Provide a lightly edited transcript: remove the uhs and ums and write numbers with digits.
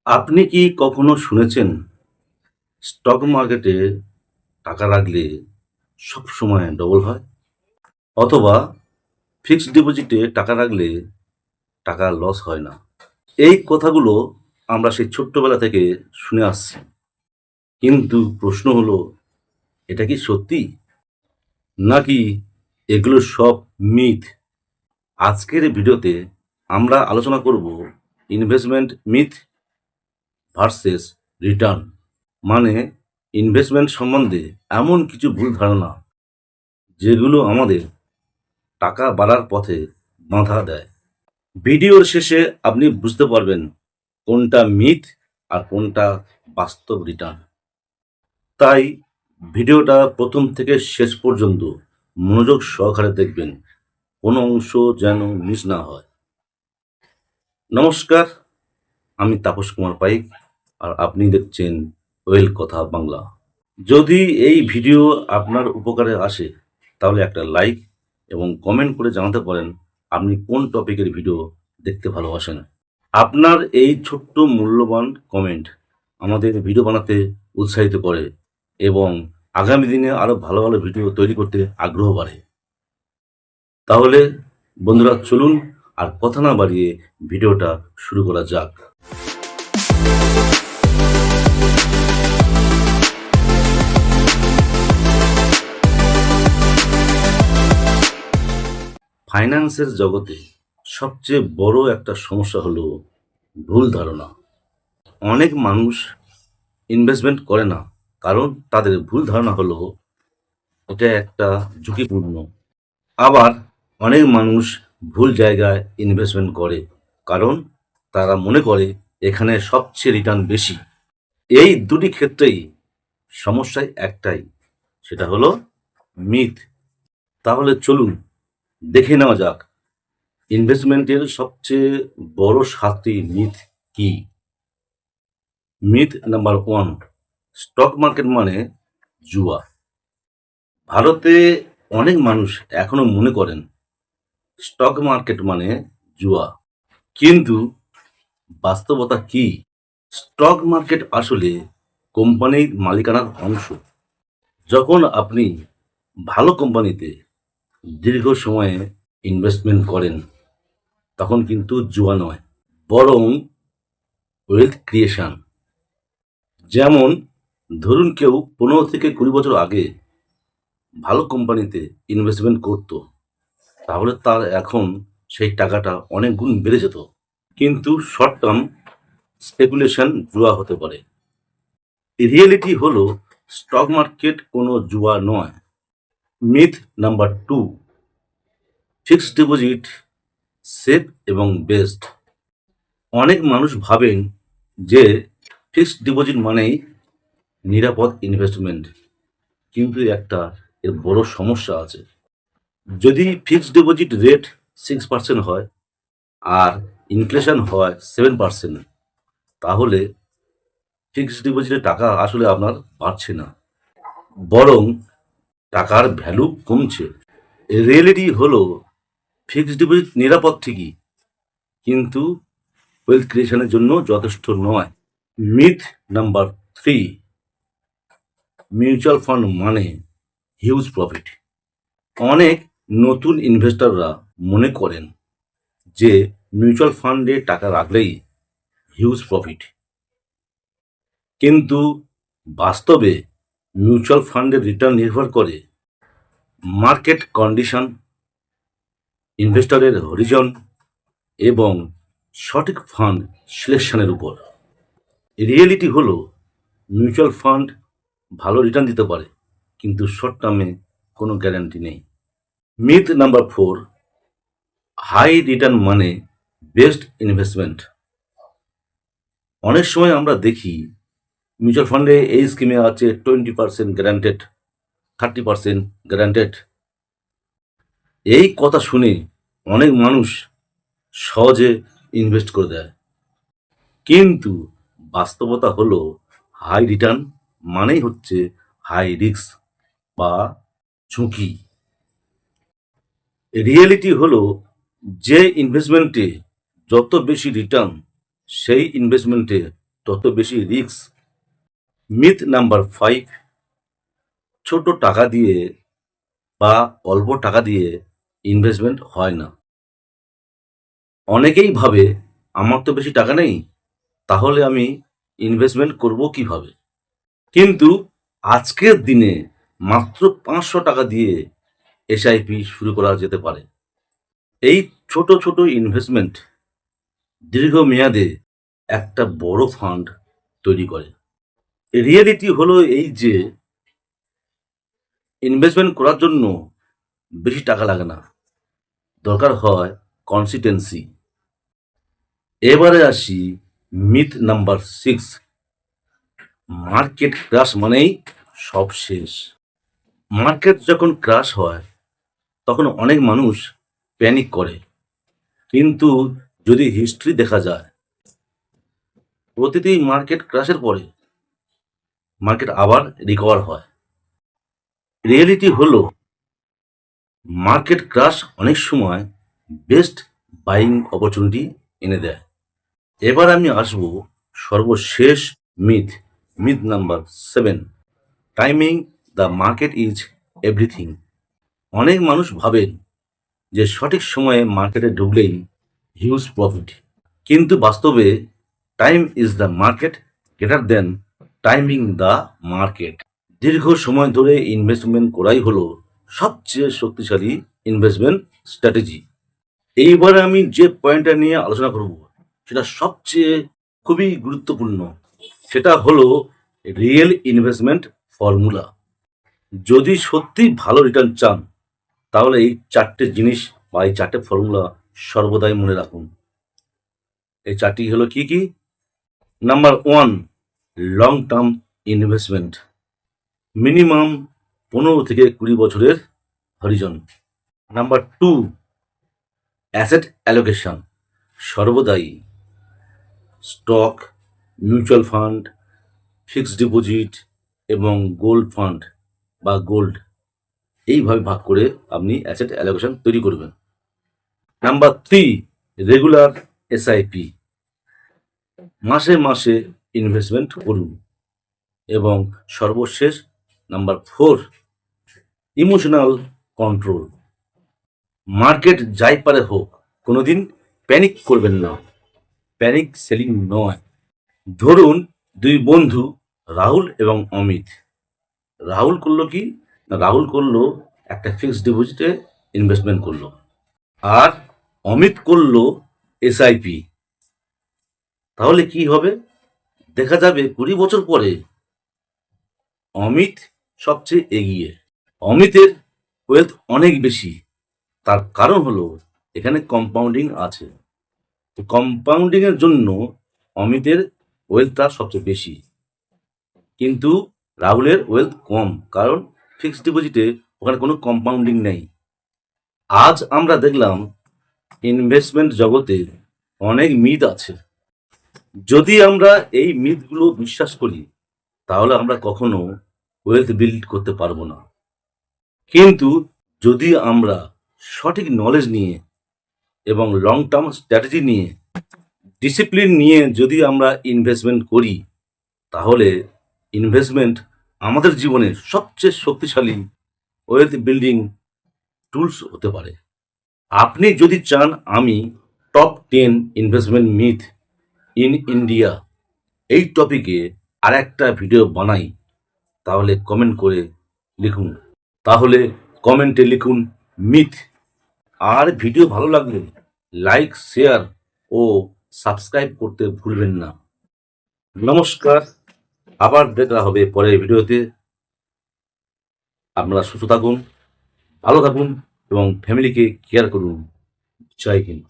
আপনি কি কখনো শুনেছেন স্টক মার্কেটে টাকা রাখলে সবসময় ডবল হয়? অথবা ফিক্সড ডিপোজিটে টাকা রাখলে টাকা লস হয় না? এই কথাগুলো আমরা সেই ছোট্টবেলা থেকে শুনে আসছি। কিন্তু প্রশ্ন হলো, এটা কি সত্যি? নাকি এগুলো সব মিথ? আজকের ভিডিওতে আমরা আলোচনা করব ইনভেস্টমেন্ট মিথ ভার্সেস রিটার্ন। মানে ইনভেস্টমেন্ট সম্বন্ধে এমন কিছু ভুল ধারণা যেগুলো আমাদের টাকা বাড়ার পথে বাধা দেয়। ভিডিওর শেষে আপনি বুঝতে পারবেন কোনটা মিথ আর কোনটা বাস্তব রিটার্ন। তাই ভিডিওটা প্রথম থেকে শেষ পর্যন্ত মনোযোগ সহকারে দেখবেন, কোনো অংশ যেন মিস না হয়। নমস্কার, আমি তাপস কুমার পাইক, আর আপনি দেখছেন ওয়েল কথা বাংলা। যদি এই ভিডিও আপনার উপকারে আসে তাহলে একটা লাইক এবং কমেন্ট করে জানাতে পারেন আপনি কোন টপিকের ভিডিও দেখতে ভালোবাসেন। আপনার এই ছোট্ট মূল্যবান কমেন্ট আমাদের ভিডিও বানাতে উৎসাহিত করে এবং আগামী দিনে আরো ভালো ভালো ভিডিও তৈরি করতে আগ্রহ বাড়ে। তাহলে বন্ধুরা, চলুন আর কথা না বাড়িয়ে ভিডিওটা শুরু করা যাক। ফাইন্যান্সের জগতে সবচেয়ে বড় একটা সমস্যা হলো ভুল ধারণা। অনেক মানুষ ইনভেস্টমেন্ট করে না কারণ তাদের ভুল ধারণা হলো এটা একটা ঝুঁকিপূর্ণ। আবার অনেক মানুষ ভুল জায়গায় ইনভেস্টমেন্ট করে কারণ তারা মনে করে এখানে সবচেয়ে রিটার্ন বেশি। এই দুটি ক্ষেত্রেই সমস্যা একটাই, সেটা হলো মিথ। তাহলে চলুন দেখে নেওয়া যাক ইনভেস্টমেন্টের সবচেয়ে বড় 7টি মিথ কি। মিথ নাম্বার 1, স্টক মার্কেট মানে জুয়া। ভারতে অনেক মানুষ এখনো মনে করেন স্টক মার্কেট মানে জুয়া। কিন্তু বাস্তবতা কি? স্টক মার্কেট আসলে কোম্পানির মালিকানার অংশ। যখন আপনি ভালো কোম্পানিতে দীর্ঘ সময়ে ইনভেস্টমেন্ট করেন তখন কিন্তু জুয়া নয়, বরং ওয়েলথ ক্রিয়েশন। যেমন ধরুন কেউ 15 থেকে 20 বছর আগে ভালো কোম্পানিতে ইনভেস্টমেন্ট করতো, তাহলে তার এখন সেই টাকাটা অনেক গুণ বেড়ে যেত। কিন্তু শর্ট টার্ম স্পেকুলেশন জুয়া হতে পারে। রিয়েলিটি হলো স্টক মার্কেট কোনো জুয়া নয়। Myth number 2, fixed deposit safe এবং বেস্ট। অনেক মানুষ ভাবেন যে ফিক্সড ডিপোজিট মানেই নিরাপদ ইনভেস্টমেন্ট, কিন্তু একটা এর বড় সমস্যা আছে। যদি ফিক্সড ডিপোজিট রেট 6% হয় আর ইনফ্লেশন হয় 7%, তাহলে ফিক্সড ডিপোজিটের টাকা আসলে আপনার বাড়ছে না, বরং টাকার ভ্যালু কমছে। রিয়েলিটি হলো ফিক্সড ডিপোজিট নিরাপদ ঠিকই, কিন্তু ওয়েলথ ক্রিয়েশনের জন্য যথেষ্ট নয়। মিথ নাম্বার 3, মিউচুয়াল ফান্ড মানে হিউজ প্রফিট। অনেক নতুন ইনভেস্টররা মনে করেন যে মিউচুয়াল ফান্ডে টাকা রাখলেই হিউজ প্রফিট। কিন্তু বাস্তবে মিউচুয়াল ফান্ডের রিটার্ন নির্ভর করে মার্কেট কন্ডিশন, ইনভেস্টরের হরিজন এবং সঠিক ফান্ড সিলেকশনের উপর। রিয়েলিটি হলো মিউচুয়াল ফান্ড ভালো রিটার্ন দিতে পারে, কিন্তু শর্ট টার্মে কোনো গ্যারান্টি নেই। মিথ নাম্বার 4, হাই রিটার্ন মানে বেস্ট ইনভেস্টমেন্ট। অনেক সময় আমরা দেখি মিউচুয়াল ফান্ডে এই স্কিমে আছে 20% গ্যারান্টেড, 30% গ্যারান্টেড। এই কথা শুনে অনেক মানুষ সহজে ইনভেস্ট করে দেয়, কিন্তু বাস্তবতা হলো হাই রিটার্ন মানেই হচ্ছে হাই রিস্ক বা ঝুঁকি। রিয়েলিটি হলো যে ইনভেস্টমেন্টে যত বেশি রিটার্ন সেই ইনভেস্টমেন্টে তত বেশি রিস্ক। মিথ নাম্বার 5, ছোট টাকা দিয়ে বা অল্প টাকা দিয়ে ইনভেস্টমেন্ট হয় না। অনেকেই ভাবে আমার তো বেশি টাকা নেই, তাহলে আমি ইনভেস্টমেন্ট করব কিভাবে? কিন্তু আজকের দিনে মাত্র 500 টাকা দিয়ে এসআইপি শুরু করা যেতে পারে। এই ছোট ছোট ইনভেস্টমেন্ট দীর্ঘমেয়াদে একটা বড় ফান্ড তৈরি করে। রিয়েলিটি হলো এই যে ইনভেস্টমেন্ট করার জন্য বেশি টাকা লাগে না, দরকার হয় কনসিস্টেন্সি। এবারে আসি মিথ নাম্বার 6, মার্কেট ক্রাশ মানেই সব শেষ। মার্কেট যখন ক্রাশ হয় তখন অনেক মানুষ প্যানিক করে, কিন্তু যদি হিস্ট্রি দেখা যায়, প্রতিটি মার্কেট ক্রাশের পরে মার্কেট আবার রিকভার হয়। রিয়েলিটি হলো মার্কেট ক্রাশ অনেক সময় বেস্ট বাইং অপরচুনিটি এনে দেয়। এবার আমি আসবো সর্বশেষ myth, myth number 7, timing the market is everything. অনেক মানুষ ভাবেন যে সঠিক সময়ে মার্কেটে ঢুকলেই হিউজ প্রফিট, কিন্তু বাস্তবে time is the market greater than timing the market. দীর্ঘ সময় ধরে ইনভেস্টমেন্ট করাই হলো সবচেয়ে শক্তিশালী ইনভেস্টমেন্ট স্ট্র্যাটেজি। এইবারে আমি যে পয়েন্টটা নিয়ে আলোচনা করব সেটা সবচেয়ে খুবই গুরুত্বপূর্ণ। সেটা হলো রিয়েল ইনভেস্টমেন্ট ফর্মুলা। যদি সত্যি ভালো রিটার্ন চান তাহলে এই 4টে জিনিস বা এই 4টে ফর্মুলা সর্বদাই মনে রাখুন। এই 4টি হলো কি কি? Number 1, long term investment, minimum 15 থেকে 20 বছরের হরিজন। নাম্বার 2, অ্যাসেট অ্যালোকেশন, সর্বদাই stock, mutual fund, fixed deposit এবং গোল্ড ফান্ড বা গোল্ড, এইভাবে ভাগ করে আপনি অ্যাসেট অ্যালোকেশন তৈরি করবেন। নাম্বার 3, রেগুলার এসআইপি, মাসে মাসে ইনভেস্টমেন্ট করুন। এবং সর্বশেষ নাম্বার 4, ইমোশনাল কন্ট্রোল। মার্কেট যাই পারে হোক, কোনোদিন প্যানিক করবেন না, প্যানিক সেলিং নয়। ধরুন 2 বন্ধু, রাহুল এবং অমিত। রাহুল করলো কি না, রাহুল করলো একটা ফিক্সড ডিপোজিটে ইনভেস্টমেন্ট করলো, আর অমিত করলো এসআইপি। তাহলে কি হবে? দেখা যাবে 20 বছর পরে অমিত সবচেয়ে এগিয়ে। অমিতের ওয়েলথ অনেক বেশি। তার কারণ হলো এখানে কম্পাউন্ডিং আছে। কম্পাউন্ডিং এর জন্য অমিতের ওয়েলথটা সবচেয়ে বেশি, কিন্তু রাহুলের ওয়েলথ কম, কারণ ফিক্সড ডিপোজিটে ওখানে কোনো কম্পাউন্ডিং নেই। আজ আমরা দেখলাম ইনভেস্টমেন্ট জগতে অনেক মিথ আছে। যদি আমরা এই মিথগুলো বিশ্বাস করি তাহলে আমরা কখনো ওয়েলথ বিল্ড করতে পারবো না। কিন্তু যদি আমরা সঠিক নলেজ নিয়ে এবং লং টার্ম স্ট্র্যাটেজি নিয়ে, ডিসিপ্লিন নিয়ে যদি আমরা ইনভেস্টমেন্ট করি, তাহলে ইনভেস্টমেন্ট আমাদের জীবনের সবচেয়ে শক্তিশালী ওয়েলথ বিল্ডিং টুলস হতে পারে। আপনি যদি চান আমি top 10 investment myth in India এই টপিকে আর একটা ভিডিও বানাই, তাহলে কমেন্ট করে লিখুন। তাহলে কমেন্টে লিখুন মিথ। আর ভিডিও ভালো লাগলে লাইক, শেয়ার ও সাবস্ক্রাইব করতে ভুলবেন না। নমস্কার, আবার দেখা হবে পরের ভিডিওতে। আপনারা সুস্থ থাকুন, ভালো থাকুন এবং ফ্যামিলিকে কেয়ার করুন। জয় হিন্দ।